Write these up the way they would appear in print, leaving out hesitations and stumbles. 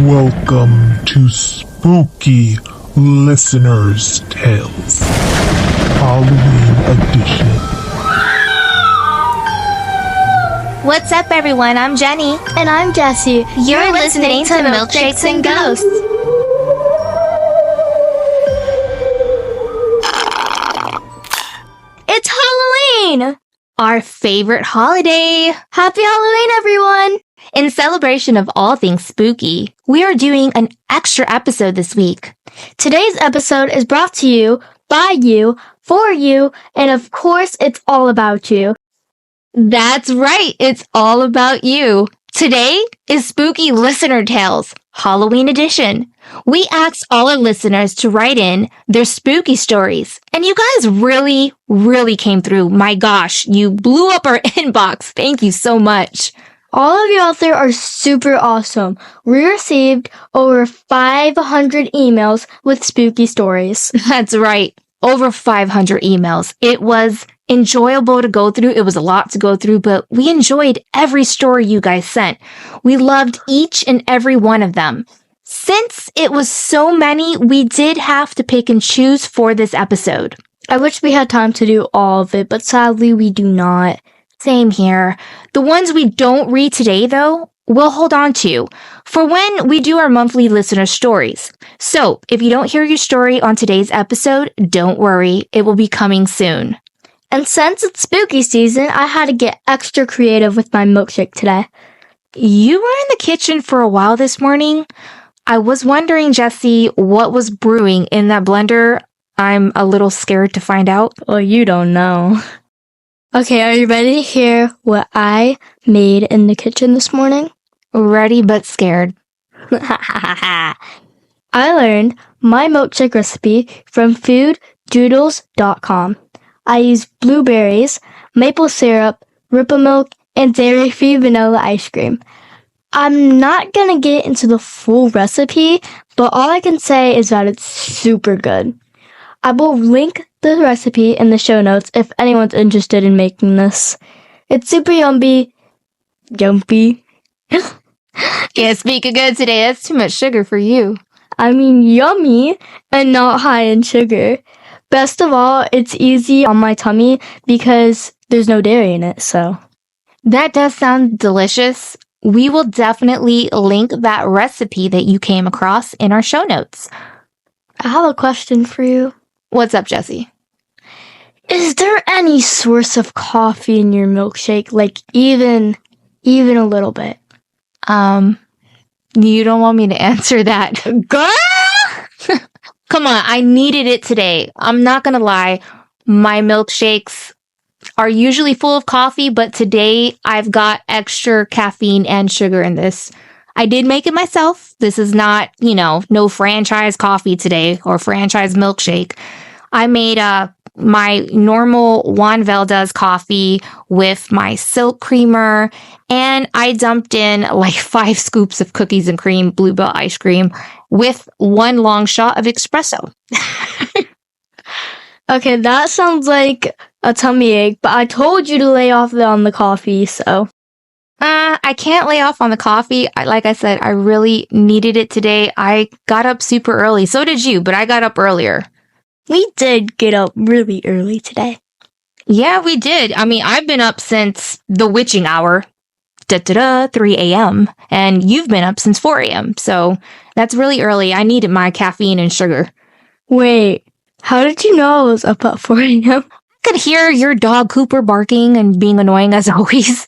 Welcome to Spooky Listeners' Tales, Halloween Edition. What's up, everyone? I'm Jenny. And I'm Jessie. You're listening to Milkshakes and Ghosts. It's Halloween! Our favorite holiday. Happy Halloween, everyone! In celebration of all things spooky, we are doing an extra episode this week. Today's episode is brought to you, by you, for you, and of course, it's all about you. That's right, it's all about you. Today is Spooky Listener Tales, Halloween Edition. We asked all our listeners to write in their spooky stories, and you guys really came through. My gosh, you blew up our inbox. Thank you so much. All of you out there are super awesome. We received over 500 emails with spooky stories. That's right, over 500 emails. It was enjoyable to go through. It was a lot to go through, but we enjoyed every story you guys sent. We loved each and every one of them. Since it was so many, we did have to pick and choose for this episode. I wish we had time to do all of it, but sadly we do not. Same here. The ones we don't read today, though, we'll hold on to for when we do our monthly listener stories. So if you don't hear your story on today's episode, don't worry. It will be coming soon. And since it's spooky season, I had to get extra creative with my milkshake today. You were in the kitchen for a while this morning. I was wondering, Jessie, what was brewing in that blender? I'm a little scared to find out. Well, you don't know. Okay, are you ready to hear what I made in the kitchen this morning? Ready but scared. I learned my milkshake recipe from fooddoodles.com. I used blueberries, maple syrup, Ripple milk, and dairy-free vanilla ice cream. I'm not gonna get into the full recipe, but all I can say is that it's super good. I will link the recipe in the show notes if anyone's interested in making this. It's super yummy. Yumpy. Can't speak good today. That's too much sugar for you. I mean yummy and not high in sugar. Best of all, it's easy on my tummy because there's no dairy in it, so. That does sound delicious. We will definitely link that recipe that you came across in our show notes. I have a question for you. What's up, Jessie? Is there any source of coffee in your milkshake? Like even a little bit? You don't want me to answer that. Girl! Come on, I needed it today. I'm not gonna lie. My milkshakes are usually full of coffee, but today I've got extra caffeine and sugar in this. I did make it myself. This is not, no franchise coffee today or franchise milkshake. I made my normal Juan Valdez coffee with my silk creamer, and I dumped in like 5 scoops of cookies and cream, Bluebell ice cream, with 1 long shot of espresso. Okay, that sounds like a tummy ache, but I told you to lay off on the coffee, so. I can't lay off on the coffee. Like I said, I really needed it today. I got up super early. So did you, but I got up earlier. We did get up really early today. Yeah, we did. I mean, I've been up since the witching hour, 3 a.m., and you've been up since 4 a.m., so that's really early. I needed my caffeine and sugar. Wait, how did you know I was up at 4 a.m.? I could hear your dog Cooper barking and being annoying as always.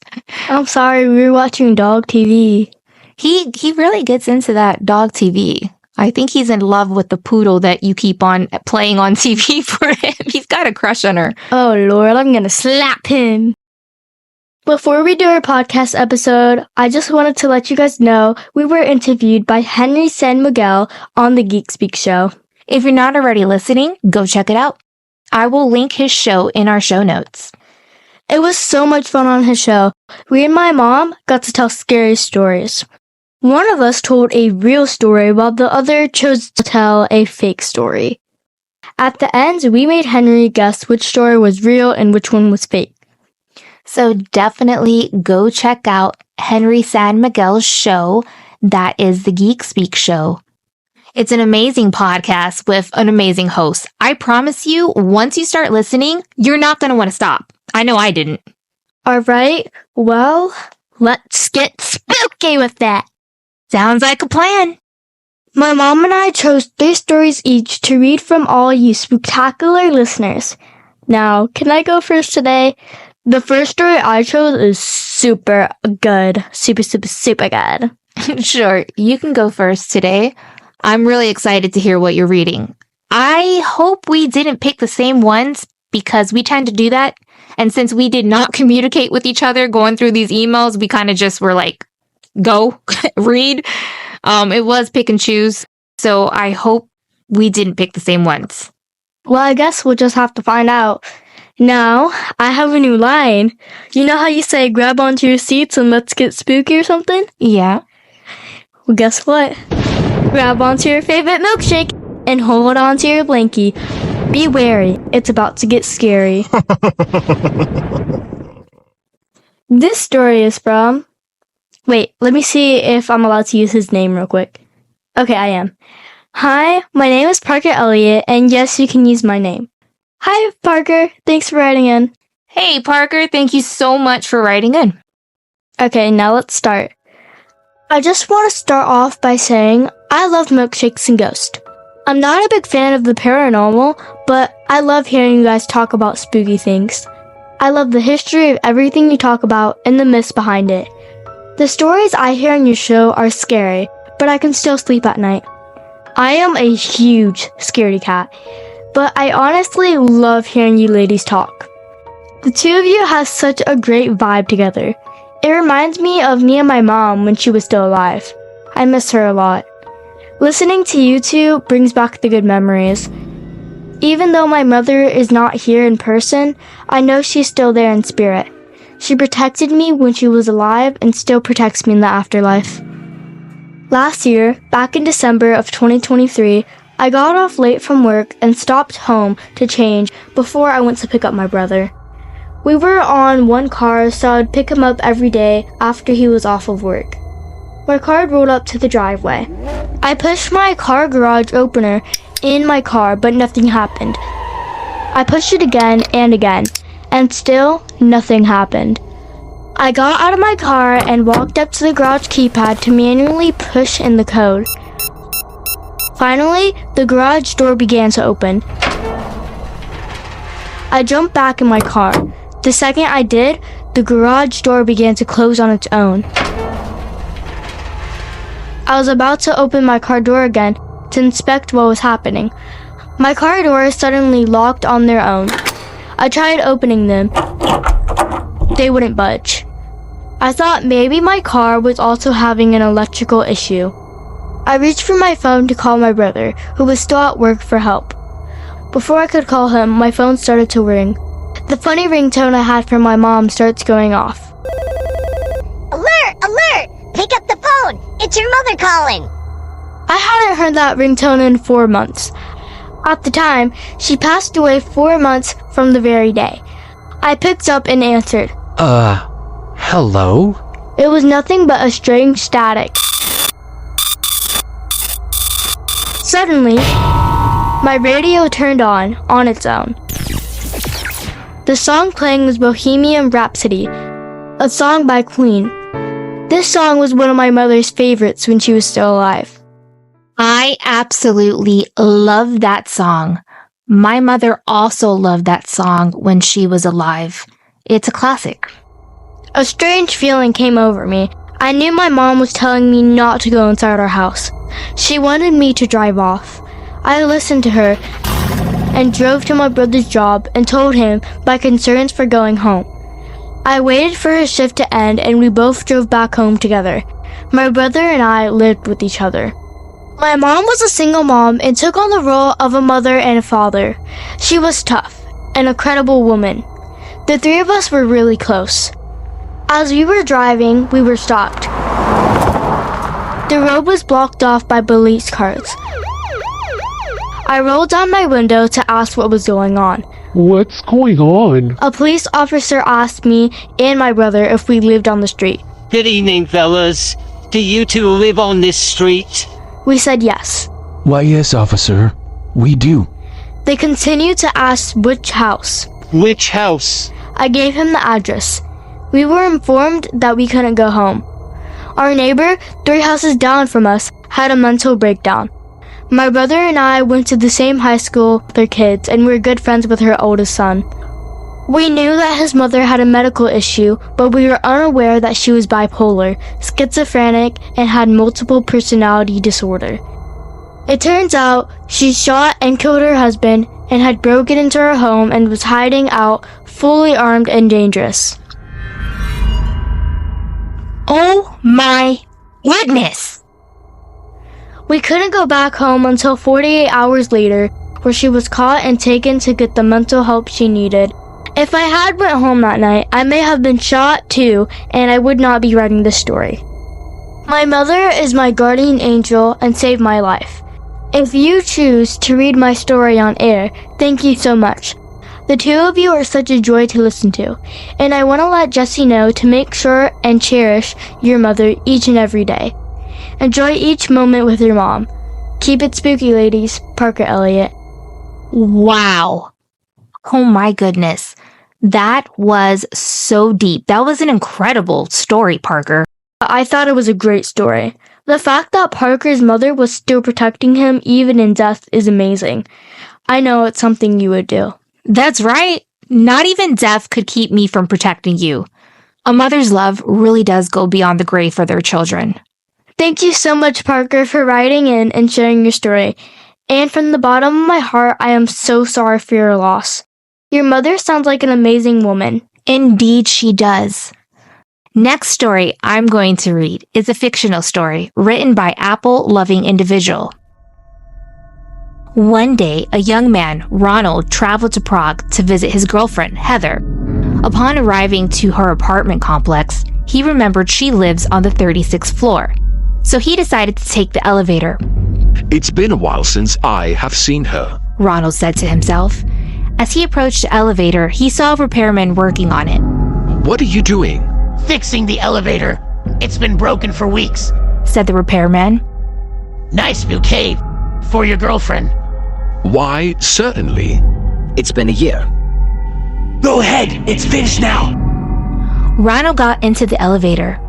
I'm sorry, we were watching dog TV. He really gets into that dog TV. I think he's in love with the poodle that you keep on playing on TV for him. He's got a crush on her. Oh, Lord, I'm gonna slap him. Before we do our podcast episode, I just wanted to let you guys know we were interviewed by Henry San Miguel on the Geek Speak show. If you're not already listening, go check it out. I will link his show in our show notes. It was so much fun on his show. We and my mom got to tell scary stories. One of us told a real story while the other chose to tell a fake story. At the end, we made Henry guess which story was real and which one was fake. So definitely go check out Henry San Miguel's show, that is the Geek Speak Show. It's an amazing podcast with an amazing host. I promise you, once you start listening, you're not going to want to stop. I know I didn't. All right, well, let's get spooky with that. Sounds like a plan. My mom and I chose 3 stories each to read from all you spooktacular listeners. Now, can I go first today? The first story I chose is super good. Super good. Sure, you can go first today. I'm really excited to hear what you're reading. I hope we didn't pick the same ones because we tend to do that. And since we did not communicate with each other going through these emails, we kind of just were like, go, read. It was pick and choose. So I hope we didn't pick the same ones. Well, I guess we'll just have to find out. Now, I have a new line. You know how you say grab onto your seats and let's get spooky or something? Yeah. Well, guess what? Grab onto your favorite milkshake and hold onto your blankie. Be wary, it's about to get scary. This story is from... Wait, let me see if I'm allowed to use his name real quick. Okay, I am. Hi, my name is Parker Elliott, and yes, you can use my name. Hi, Parker. Thanks for writing in. Hey, Parker, thank you so much for writing in. Okay, now let's start. I just want to start off by saying I love Milkshakes and Ghosts. I'm not a big fan of the paranormal, but I love hearing you guys talk about spooky things. I love the history of everything you talk about and the myths behind it. The stories I hear on your show are scary, but I can still sleep at night. I am a huge scaredy cat, but I honestly love hearing you ladies talk. The two of you have such a great vibe together. It reminds me of me and my mom when she was still alive. I miss her a lot. Listening to you two brings back the good memories. Even though my mother is not here in person, I know she's still there in spirit. She protected me when she was alive and still protects me in the afterlife. Last year, back in December of 2023, I got off late from work and stopped home to change before I went to pick up my brother. We were on one car, so I'd pick him up every day after he was off of work. My car rolled up to the driveway. I pushed my car garage opener in my car, but nothing happened. I pushed it again, and still nothing happened. I got out of my car and walked up to the garage keypad to manually push in the code. Finally, the garage door began to open. I jumped back in my car. The second I did, the garage door began to close on its own. I was about to open my car door again to inspect what was happening. My car doors suddenly locked on their own. I tried opening them. They wouldn't budge. I thought maybe my car was also having an electrical issue. I reached for my phone to call my brother, who was still at work, for help. Before I could call him, my phone started to ring. The funny ringtone I had from my mom starts going off. Alert! Alert! Pick up the phone! It's your mother calling! I hadn't heard that ringtone in 4 months. At the time, she passed away 4 months from the very day. I picked up and answered. Hello? It was nothing but a strange static. Suddenly, my radio turned on its own. The song playing was Bohemian Rhapsody, a song by Queen. This song was one of my mother's favorites when she was still alive. I absolutely love that song. My mother also loved that song when she was alive. It's a classic. A strange feeling came over me. I knew my mom was telling me not to go inside our house. She wanted me to drive off. I listened to her and drove to my brother's job and told him my concerns for going home. I waited for his shift to end and we both drove back home together. My brother and I lived with each other. My mom was a single mom and took on the role of a mother and a father. She was tough, an incredible woman. The three of us were really close. As we were driving, we were stopped. The road was blocked off by police cars. I rolled down my window to ask what was going on. What's going on? A police officer asked me and my brother if we lived on the street. Good evening, fellas. Do you two live on this street? We said yes. Why, yes, officer. We do. They continued to ask which house. Which house? I gave him the address. We were informed that we couldn't go home. Our neighbor, 3 houses down from us, had a mental breakdown. My brother and I went to the same high school with their kids, and we were good friends with her oldest son. We knew that his mother had a medical issue, but we were unaware that she was bipolar, schizophrenic, and had multiple personality disorder. It turns out she shot and killed her husband and had broken into her home and was hiding out, fully armed and dangerous. Oh my goodness! We couldn't go back home until 48 hours later, where she was caught and taken to get the mental help she needed. If I had went home that night, I may have been shot too, and I would not be writing this story. My mother is my guardian angel and saved my life. If you choose to read my story on air, thank you so much. The two of you are such a joy to listen to, and I want to let Jessie know to make sure and cherish your mother each and every day. Enjoy each moment with your mom. Keep it spooky, ladies. Parker Elliott. Wow. Oh my goodness. That was so deep. That was an incredible story, Parker. I thought it was a great story. The fact that Parker's mother was still protecting him even in death is amazing. I know it's something you would do. That's right. Not even death could keep me from protecting you. A mother's love really does go beyond the grave for their children. Thank you so much, Parker, for writing in and sharing your story. And from the bottom of my heart, I am so sorry for your loss. Your mother sounds like an amazing woman. Indeed, she does. Next story I'm going to read is a fictional story written by apple-loving individual. One day, a young man, Ronald, traveled to Prague to visit his girlfriend, Heather. Upon arriving to her apartment complex, he remembered she lives on the 36th floor. So he decided to take the elevator. It's been a while since I have seen her, Ronald said to himself. As he approached the elevator, he saw a repairman working on it. What are you doing? Fixing the elevator. It's been broken for weeks, said the repairman. Nice bouquet for your girlfriend. Why, certainly. It's been a year. Go ahead, it's finished now. Ronald got into the elevator.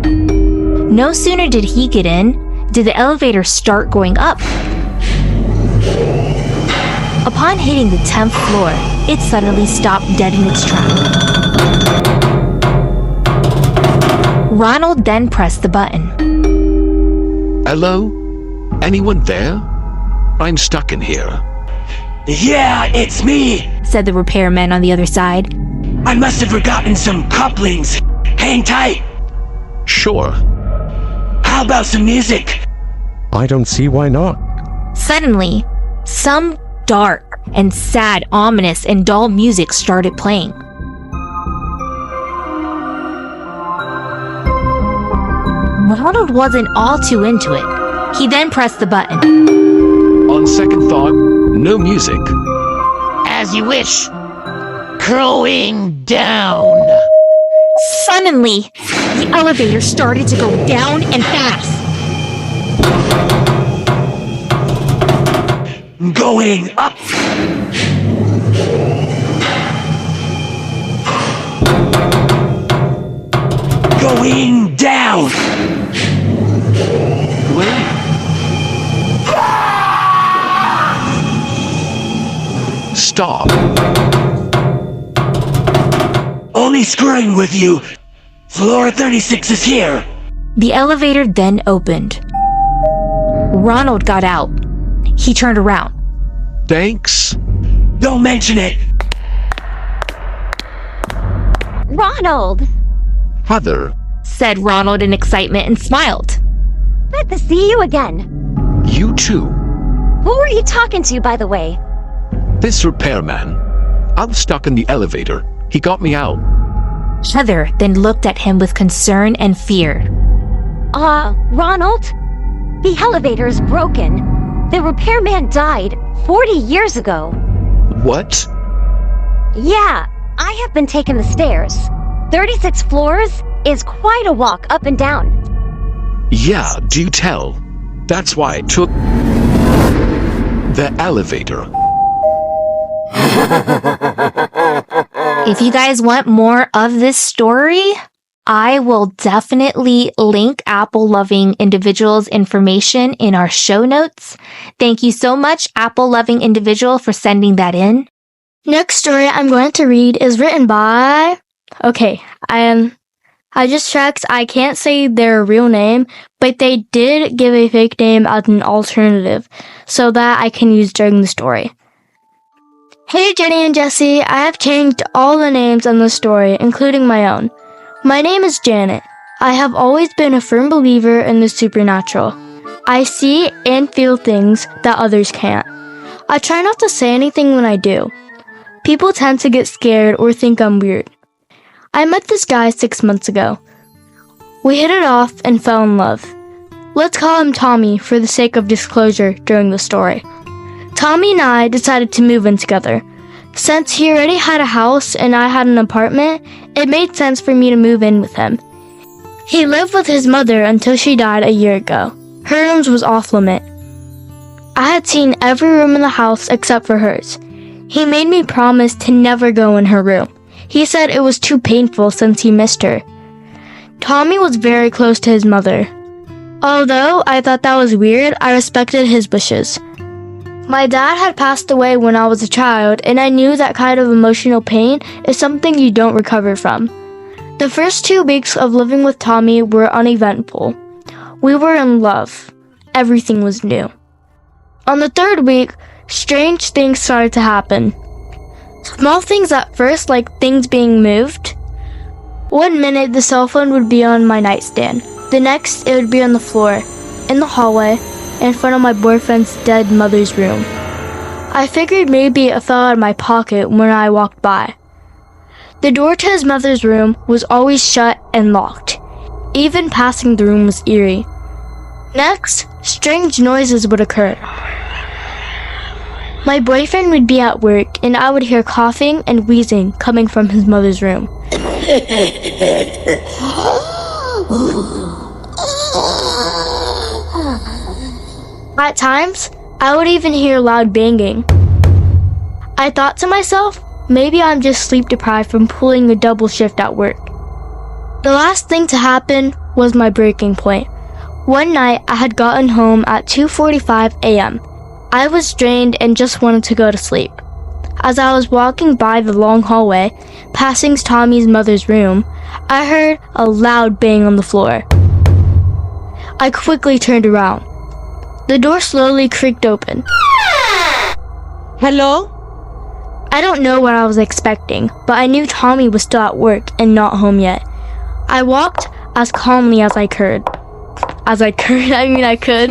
No sooner did he get in, did the elevator start going up. Upon hitting the 10th floor, it suddenly stopped dead in its track. Ronald then pressed the button. Hello? Anyone there? I'm stuck in here. Yeah, it's me, said the repairman on the other side. I must have forgotten some couplings. Hang tight. Sure. How about some music? I don't see why not. Suddenly, some dark and sad, ominous, and dull music started playing. Ronald wasn't all too into it. He then pressed the button. On second thought, no music. As you wish. Going down. Suddenly, the elevator started to go down and fast. Going up. Going down. Wait. Stop. Only screwing with you. Floor 36 is here. The elevator then opened. Ronald got out. He turned around. Thanks. Don't mention it. Ronald! Heather. Said Ronald in excitement and smiled. Good to see you again. You too. Who were you talking to, by the way? This repairman. I was stuck in the elevator. He got me out. Heather then looked at him with concern and fear. Ronald? The elevator is broken. The repairman died 40 years ago. What? Yeah, I have been taking the stairs. 36 floors, is quite a walk up and down. Yeah, do tell. That's why I took the elevator. If you guys want more of this story, I will definitely link apple-loving individuals' information in our show notes. Thank you so much, apple-loving individual, for sending that in. Next story I'm going to read is written by... Okay, I just checked. I can't say their real name, but they did give a fake name as an alternative so that I can use during the story. Hey Jenny and Jesse, I have changed all the names in the story, including my own. My name is Janet. I have always been a firm believer in the supernatural. I see and feel things that others can't. I try not to say anything when I do. People tend to get scared or think I'm weird. I met this guy 6 months ago. We hit it off and fell in love. Let's call him Tommy for the sake of disclosure during the story. Tommy and I decided to move in together. Since he already had a house and I had an apartment, it made sense for me to move in with him. He lived with his mother until she died a year ago. Her rooms was off limit. I had seen every room in the house except for hers. He made me promise to never go in her room. He said it was too painful since he missed her. Tommy was very close to his mother. Although I thought that was weird, I respected his wishes. My dad had passed away when I was a child, and I knew that kind of emotional pain is something you don't recover from. The first 2 weeks of living with Tommy were uneventful. We were in love. Everything was new. On the 3rd week, strange things started to happen. Small things at first, like things being moved. One minute, the cell phone would be on my nightstand. The next, it would be on the floor, in the hallway, in front of my boyfriend's dead mother's room. I figured maybe it fell out of my pocket when I walked by. The door to his mother's room was always shut and locked. Even passing the room was eerie. Next, strange noises would occur. My boyfriend would be at work and I would hear coughing and wheezing coming from his mother's room. At times, I would even hear loud banging. I thought to myself, maybe I'm just sleep deprived from pulling a double shift at work. The last thing to happen was my breaking point. One night, I had gotten home at 2:45 a.m. I was drained and just wanted to go to sleep. As I was walking by the long hallway, passing Tommy's mother's room, I heard a loud bang on the floor. I quickly turned around. The door slowly creaked open. Hello? I don't know what I was expecting, but I knew Tommy was still at work and not home yet. I walked as calmly as I could. I could.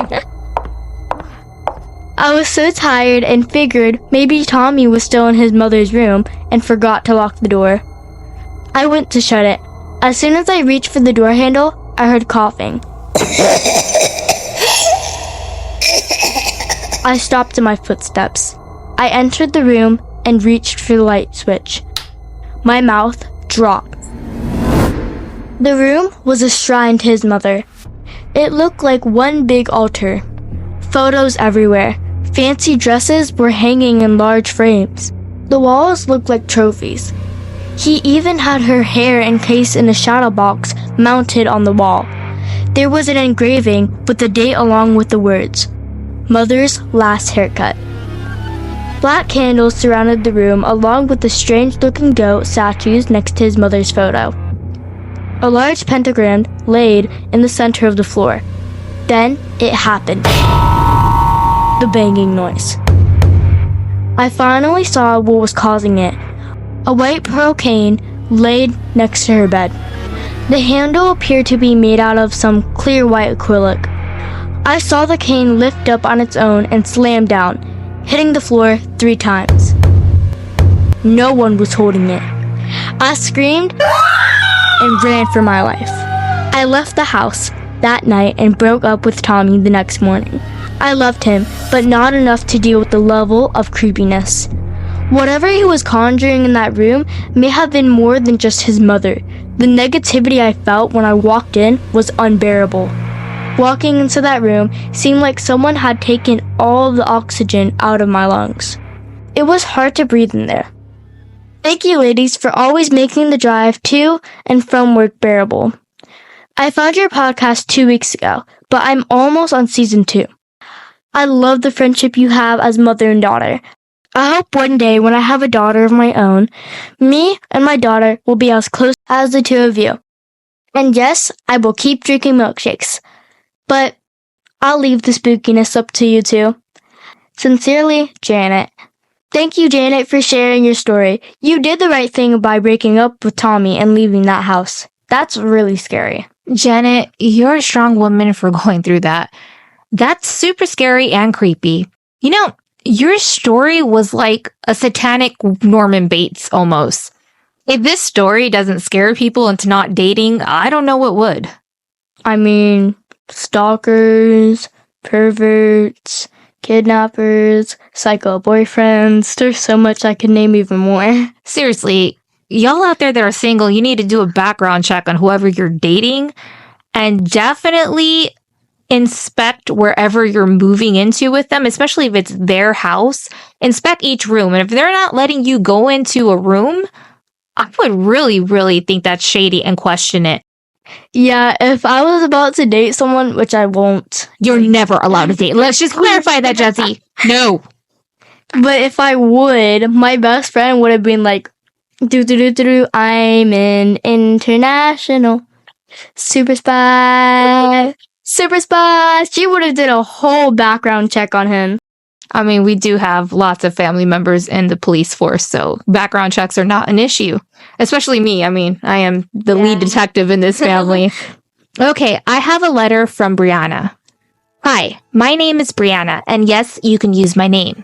I was so tired and figured maybe Tommy was still in his mother's room and forgot to lock the door. I went to shut it. As soon as I reached for the door handle, I heard coughing. I stopped in my footsteps. I entered the room and reached for the light switch. My mouth dropped. The room was a shrine to his mother. It looked like one big altar. Photos everywhere. Fancy dresses were hanging in large frames. The walls looked like trophies. He even had her hair encased in a shadow box mounted on the wall. There was an engraving with the date along with the words, "Mother's last haircut." Black candles surrounded the room along with the strange-looking goat statues next to his mother's photo. A large pentagram laid in the center of the floor. Then it happened. The banging noise. I finally saw what was causing it. A white pearl cane laid next to her bed. The handle appeared to be made out of some clear white acrylic. I saw the cane lift up on its own and slam down, hitting the floor 3 times. No one was holding it. I screamed and ran for my life. I left the house that night and broke up with Tommy the next morning. I loved him, but not enough to deal with the level of creepiness. Whatever he was conjuring in that room may have been more than just his mother. The negativity I felt when I walked in was unbearable. Walking into that room seemed like someone had taken all of the oxygen out of my lungs. It was hard to breathe in there. Thank you, ladies, for always making the drive to and from work bearable. I found your podcast 2 weeks ago, but I'm almost on season 2. I love the friendship you have as mother and daughter. I hope one day when I have a daughter of my own, me and my daughter will be as close as the two of you. And yes, I will keep drinking milkshakes. But I'll leave the spookiness up to you two. Sincerely, Janet. Thank you, Janet, for sharing your story. You did the right thing by breaking up with Tommy and leaving that house. That's really scary. Janet, you're a strong woman for going through that. That's super scary and creepy. You know, your story was like a satanic Norman Bates almost. If this story doesn't scare people into not dating, I don't know what would. I mean, stalkers, perverts, kidnappers, psycho boyfriends. There's so much I could name even more. Seriously, y'all out there that are single, you need to do a background check on whoever you're dating and definitely inspect wherever you're moving into with them, especially if it's their house. Inspect each room. And if they're not letting you go into a room, I would really, really think that's shady and question it. Yeah, if I was about to date someone, which I won't. You're never allowed to date. Let's just clarify that, Jesse. No. But if I would, my best friend would have been like, I'm an international super spy. Super spy. She would have did a whole background check on him. I mean, we do have lots of family members in the police force, so background checks are not an issue. Especially me. I mean, I am the lead detective in this family. Okay, I have a letter from Brianna. Hi, my name is Brianna, and yes, you can use my name.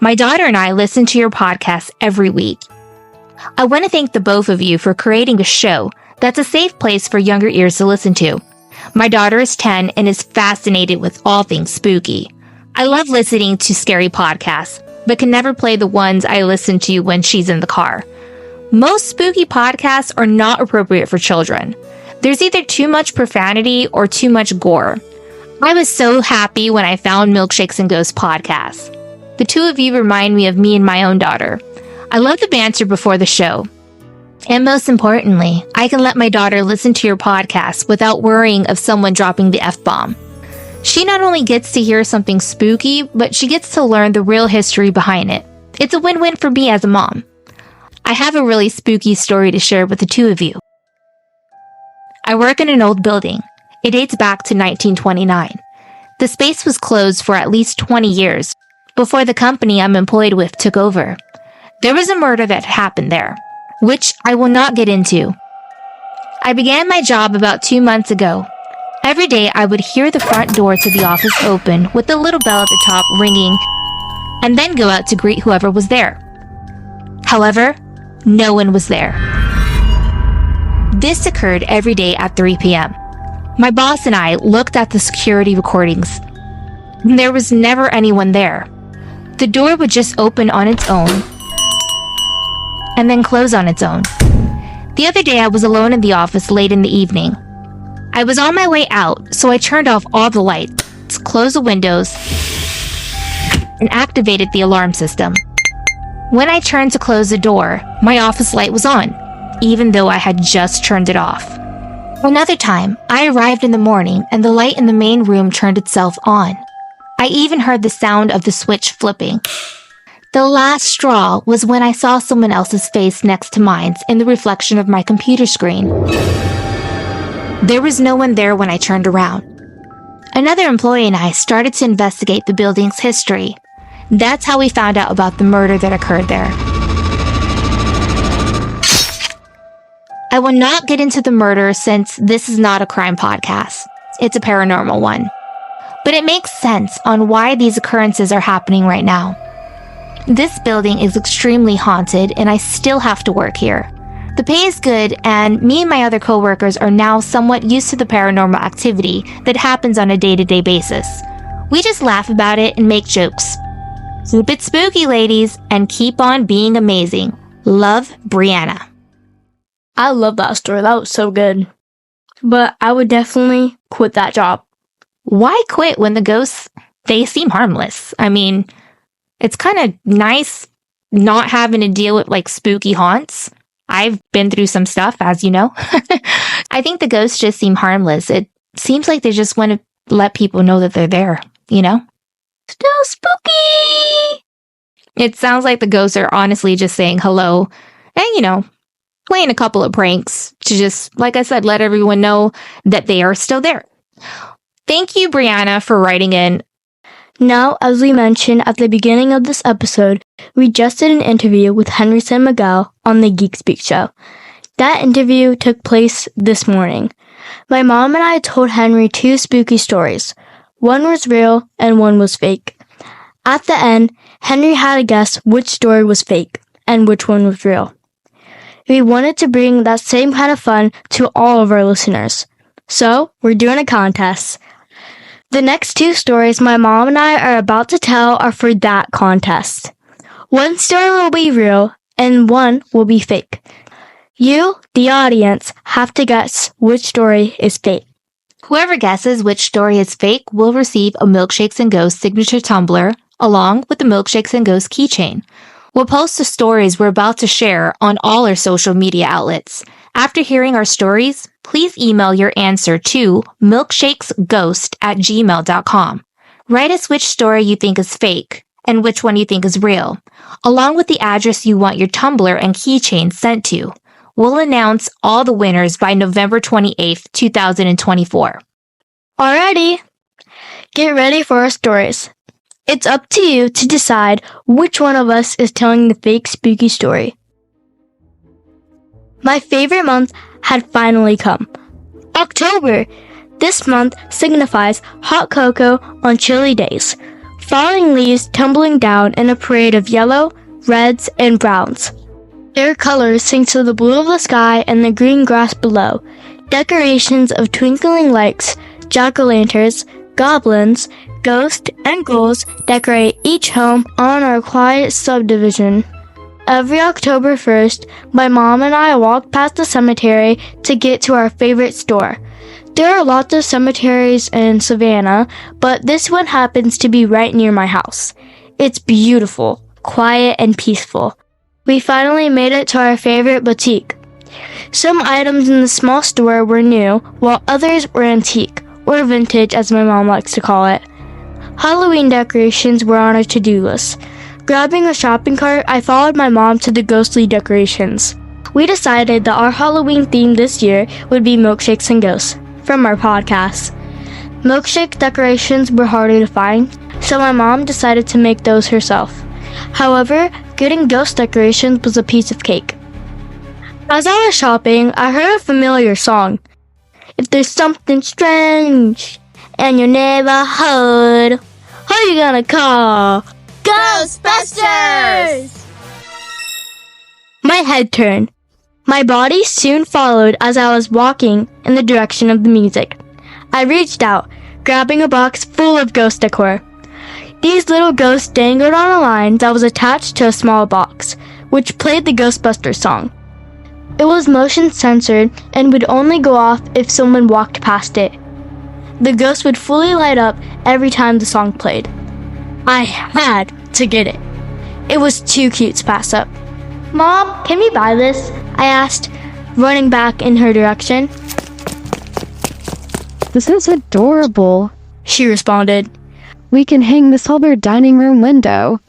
My daughter and I listen to your podcast every week. I want to thank the both of you for creating a show that's a safe place for younger ears to listen to. My daughter is 10 and is fascinated with all things spooky. I love listening to scary podcasts, but can never play the ones I listen to when she's in the car. Most spooky podcasts are not appropriate for children. There's either too much profanity or too much gore. I was so happy when I found Milkshakes and Ghosts podcast. The two of you remind me of me and my own daughter. I love the banter before the show. And most importantly, I can let my daughter listen to your podcast without worrying of someone dropping the F-bomb. She not only gets to hear something spooky, but she gets to learn the real history behind it. It's a win-win for me as a mom. I have a really spooky story to share with the two of you. I work in an old building. It dates back to 1929. The space was closed for at least 20 years before the company I'm employed with took over. There was a murder that happened there, which I will not get into. I began my job about 2 months ago. Every day I would hear the front door to the office open with the little bell at the top ringing and then go out to greet whoever was there. However, no one was there. This occurred every day at 3 p.m. My boss and I looked at the security recordings. There was never anyone there. The door would just open on its own and then close on its own. The other day I was alone in the office late in the evening. I was on my way out, so I turned off all the lights, closed the windows, and activated the alarm system. When I turned to close the door, my office light was on, even though I had just turned it off. Another time, I arrived in the morning and the light in the main room turned itself on. I even heard the sound of the switch flipping. The last straw was when I saw someone else's face next to mine in the reflection of my computer screen. There was no one there when I turned around. Another employee and I started to investigate the building's history. That's how we found out about the murder that occurred there. I will not get into the murder since this is not a crime podcast. It's a paranormal one. But it makes sense on why these occurrences are happening right now. This building is extremely haunted and I still have to work here. The pay is good, and me and my other coworkers are now somewhat used to the paranormal activity that happens on a day-to-day basis. We just laugh about it and make jokes. Keep it spooky, ladies, and keep on being amazing. Love, Brianna. I love that story. That was so good. But I would definitely quit that job. Why quit when the ghosts, they seem harmless? I mean, it's kind of nice not having to deal with like spooky haunts. I've been through some stuff, as you know. I think the ghosts just seem harmless. It seems like they just want to let people know that they're there, you know? Still spooky! It sounds like the ghosts are honestly just saying hello and, you know, playing a couple of pranks to just, like I said, let everyone know that they are still there. Thank you, Brianna, for writing in. Now, as we mentioned at the beginning of this episode, we just did an interview with Henry San Miguel on the Geek Speak show. That interview took place this morning. My mom and I told Henry 2 spooky stories. One was real and one was fake. At the end, Henry had to guess which story was fake and which one was real. We wanted to bring that same kind of fun to all of our listeners. So, we're doing a contest. The next 2 stories my mom and I are about to tell are for that contest. One story will be real and one will be fake. You, the audience, have to guess which story is fake. Whoever guesses which story is fake will receive a Milkshakes and Ghosts signature tumbler along with the Milkshakes and Ghosts keychain. We'll post the stories we're about to share on all our social media outlets. After hearing our stories, please email your answer to milkshakesghost@gmail.com. Write us which story you think is fake and which one you think is real, along with the address you want your tumbler and keychain sent to. We'll announce all the winners by November 28th, 2024. Alrighty, get ready for our stories. It's up to you to decide which one of us is telling the fake spooky story. My favorite month had finally come. October! This month signifies hot cocoa on chilly days, falling leaves tumbling down in a parade of yellow, reds, and browns. Their colors sing to the blue of the sky and the green grass below. Decorations of twinkling lights, jack-o'-lanterns, goblins, ghosts, and ghouls decorate each home on our quiet subdivision. Every October 1st, my mom and I walk past the cemetery to get to our favorite store. There are lots of cemeteries in Savannah, but this one happens to be right near my house. It's beautiful, quiet, and peaceful. We finally made it to our favorite boutique. Some items in the small store were new, while others were antique, or vintage as my mom likes to call it. Halloween decorations were on our to-do list. Grabbing a shopping cart, I followed my mom to the ghostly decorations. We decided that our Halloween theme this year would be Milkshakes and Ghosts, from our podcast. Milkshake decorations were harder to find, so my mom decided to make those herself. However, getting ghost decorations was a piece of cake. As I was shopping, I heard a familiar song. If there's something strange in your neighborhood, who are you gonna call? Ghostbusters! My head turned. My body soon followed as I was walking in the direction of the music. I reached out, grabbing a box full of ghost decor. These little ghosts dangled on a line that was attached to a small box, which played the Ghostbusters song. It was motion censored and would only go off if someone walked past it. The ghost would fully light up every time the song played. I had to get it. It was too cute to pass up. Mom, can we buy this? I asked, running back in her direction. This is adorable, she responded. We can hang this over our dining room window.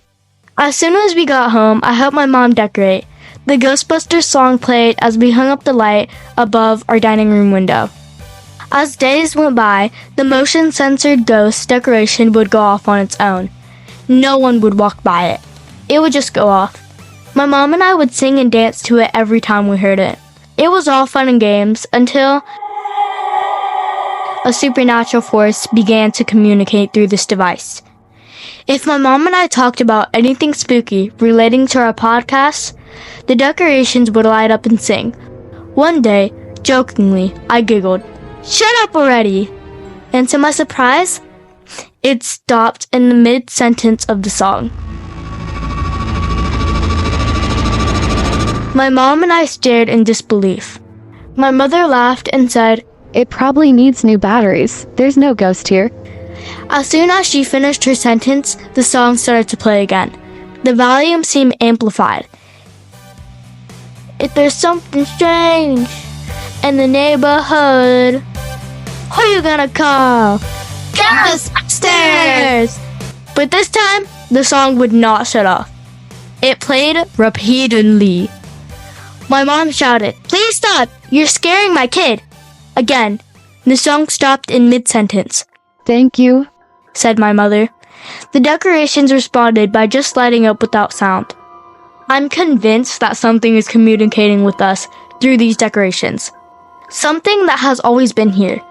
As soon as we got home, I helped my mom decorate. The Ghostbusters song played as we hung up the light above our dining room window. As days went by, the motion-censored ghost decoration would go off on its own. No one would walk by it. It would just go off. My mom and I would sing and dance to it every time we heard it. It was all fun and games until a supernatural force began to communicate through this device. If my mom and I talked about anything spooky relating to our podcast, the decorations would light up and sing. One day, jokingly, I giggled, "Shut up already!" And to my surprise, it stopped in the mid-sentence of the song. My mom and I stared in disbelief. My mother laughed and said, It probably needs new batteries. There's no ghost here. As soon as she finished her sentence, the song started to play again. The volume seemed amplified. If there's something strange in the neighborhood, who you gonna call? Ghostbusters! But this time, the song would not shut off. It played repeatedly. My mom shouted, Please stop! You're scaring my kid! Again, the song stopped in mid-sentence. Thank you, said my mother. The decorations responded by just lighting up without sound. I'm convinced that something is communicating with us through these decorations. Something that has always been here.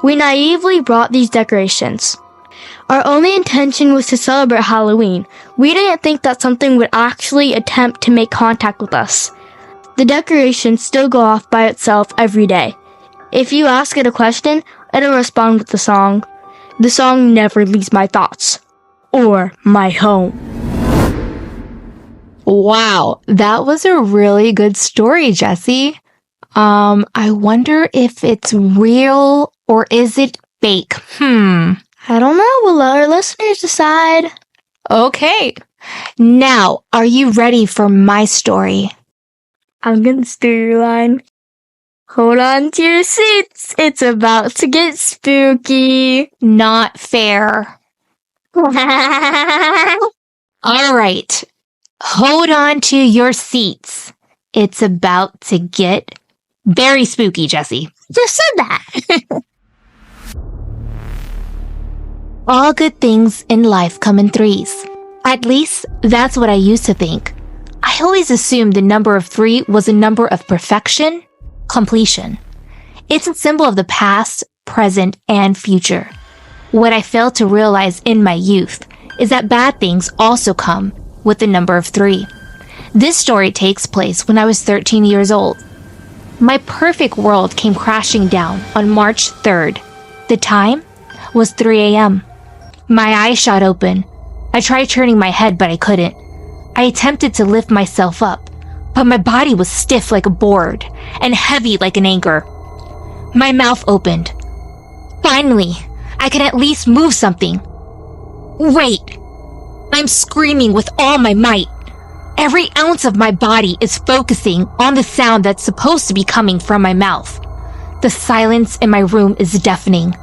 We naively brought these decorations. Our only intention was to celebrate Halloween. We didn't think that something would actually attempt to make contact with us. The decorations still go off by itself every day. If you ask it a question, it'll respond with the song. The song never leaves my thoughts. Or my home. Wow, that was a really good story, Jessie. I wonder if it's real or is it fake? I don't know. We'll let our listeners decide. Okay. Now, are you ready for my story? I'm gonna steal your line. Hold on to your seats. It's about to get spooky. Not fair. All right. Hold on to your seats. It's about to get very spooky, Jessie. Just said that. All good things in life come in threes. At least, that's what I used to think. I always assumed the number of 3 was a number of perfection, completion. It's a symbol of the past, present, and future. What I failed to realize in my youth is that bad things also come with the number of 3. This story takes place when I was 13 years old. My perfect world came crashing down on March 3rd. The time was 3 a.m. My eyes shot open. I tried turning my head, but I couldn't. I attempted to lift myself up, but my body was stiff like a board and heavy like an anchor. My mouth opened. Finally, I could at least move something. Wait! I'm screaming with all my might. Every ounce of my body is focusing on the sound that's supposed to be coming from my mouth. The silence in my room is deafening.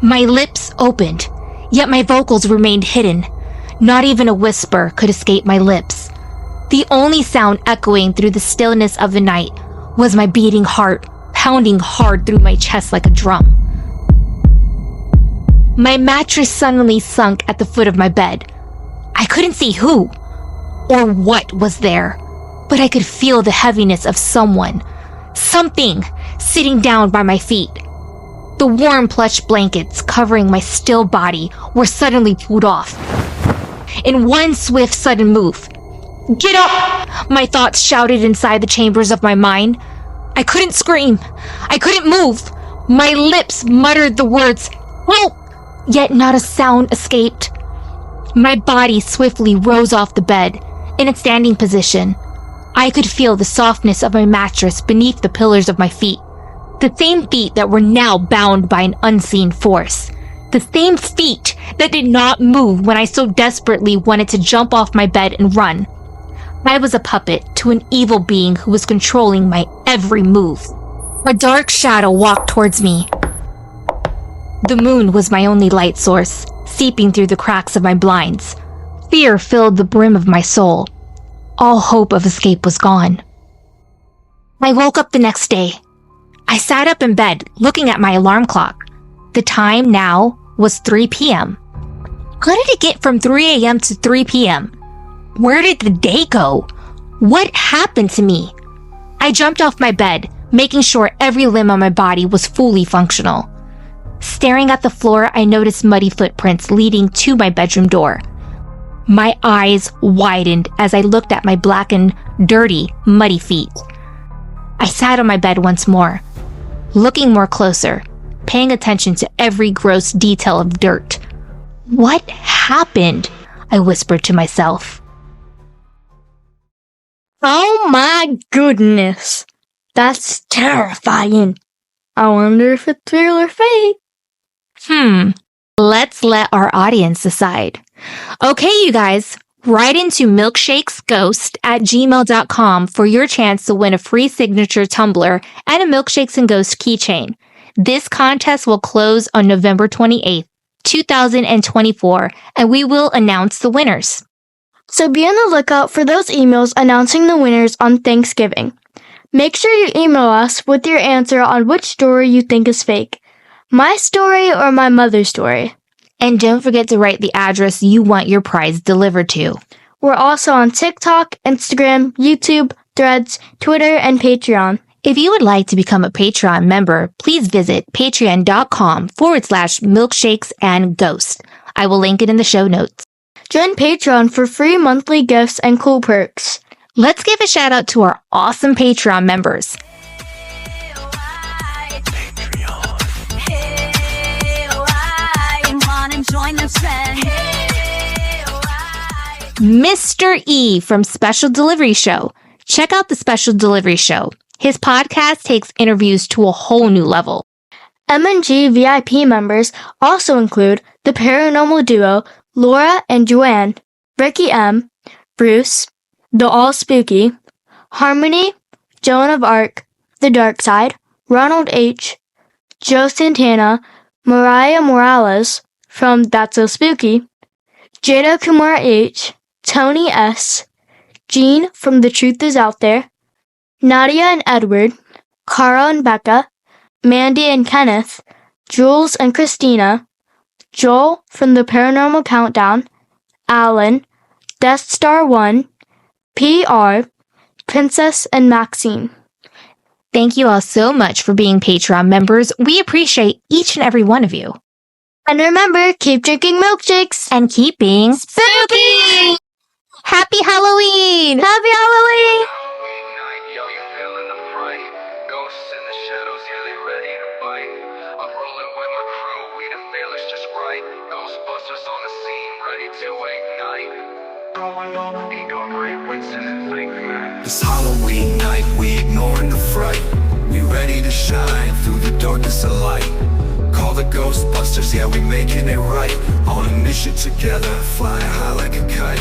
My lips opened, yet my vocals remained hidden. Not even a whisper could escape my lips. The only sound echoing through the stillness of the night was my beating heart, pounding hard through my chest like a drum. My mattress suddenly sunk at the foot of my bed. I couldn't see who or what was there, but I could feel the heaviness of something sitting down by my feet. The warm plush blankets covering my still body were suddenly pulled off. In one swift, sudden move. Get up! My thoughts shouted inside the chambers of my mind. I couldn't scream. I couldn't move. My lips muttered the words, help! Yet not a sound escaped. My body swiftly rose off the bed, in a standing position. I could feel the softness of my mattress beneath the pillars of my feet. The same feet that were now bound by an unseen force. The same feet that did not move when I so desperately wanted to jump off my bed and run. I was a puppet to an evil being who was controlling my every move. A dark shadow walked towards me. The moon was my only light source, seeping through the cracks of my blinds. Fear filled the brim of my soul. All hope of escape was gone. I woke up the next day. I sat up in bed, looking at my alarm clock. The time now was 3 p.m. How did it get from 3 a.m. to 3 p.m.? Where did the day go? What happened to me? I jumped off my bed, making sure every limb on my body was fully functional. Staring at the floor, I noticed muddy footprints leading to my bedroom door. My eyes widened as I looked at my blackened, dirty, muddy feet. I sat on my bed once more, looking more closer, paying attention to every gross detail of dirt. What happened? I whispered to myself. Oh my goodness. That's terrifying. I wonder if it's real or fake. Let's let our audience decide. Okay, you guys, write into milkshakesghost@gmail.com for your chance to win a free signature tumbler and a Milkshakes and Ghosts keychain. This contest will close on November 28th, 2024, and we will announce the winners. So be on the lookout for those emails announcing the winners on Thanksgiving. Make sure you email us with your answer on which story you think is fake. My story or my mother's story. And don't forget to write the address you want your prize delivered to. We're also on TikTok, Instagram, YouTube, Threads, Twitter, and Patreon. If you would like to become a Patreon member, please visit patreon.com/milkshakes and ghosts. I will link it in the show notes. Join Patreon for free monthly gifts and cool perks. Let's give a shout out to our awesome Patreon members. Mr. E from Special Delivery Show. Check out the Special Delivery Show. His podcast takes interviews to a whole new level. M&G VIP members also include the paranormal duo Laura and Joanne, Ricky M, Bruce, The All Spooky, Harmony, Joan of Arc, The Dark Side, Ronald H, Joe Santana, Mariah Morales from That's So Spooky, Jada Kumar H, Tony S, Jean from The Truth Is Out There, Nadia and Edward, Cara and Becca, Mandy and Kenneth, Jules and Christina, Joel from The Paranormal Countdown, Alan, Death Star 1, PR, Princess and Maxine. Thank you all so much for being Patreon members. We appreciate each and every one of you. And remember, keep drinking milkshakes And keep being spooky! Happy Halloween! Happy Halloween! It's Halloween night, we ignoring the fright. We ready to shine through the darkness of light. Call the Ghostbusters, yeah, we making it right. On a mission together, flying high like a kite.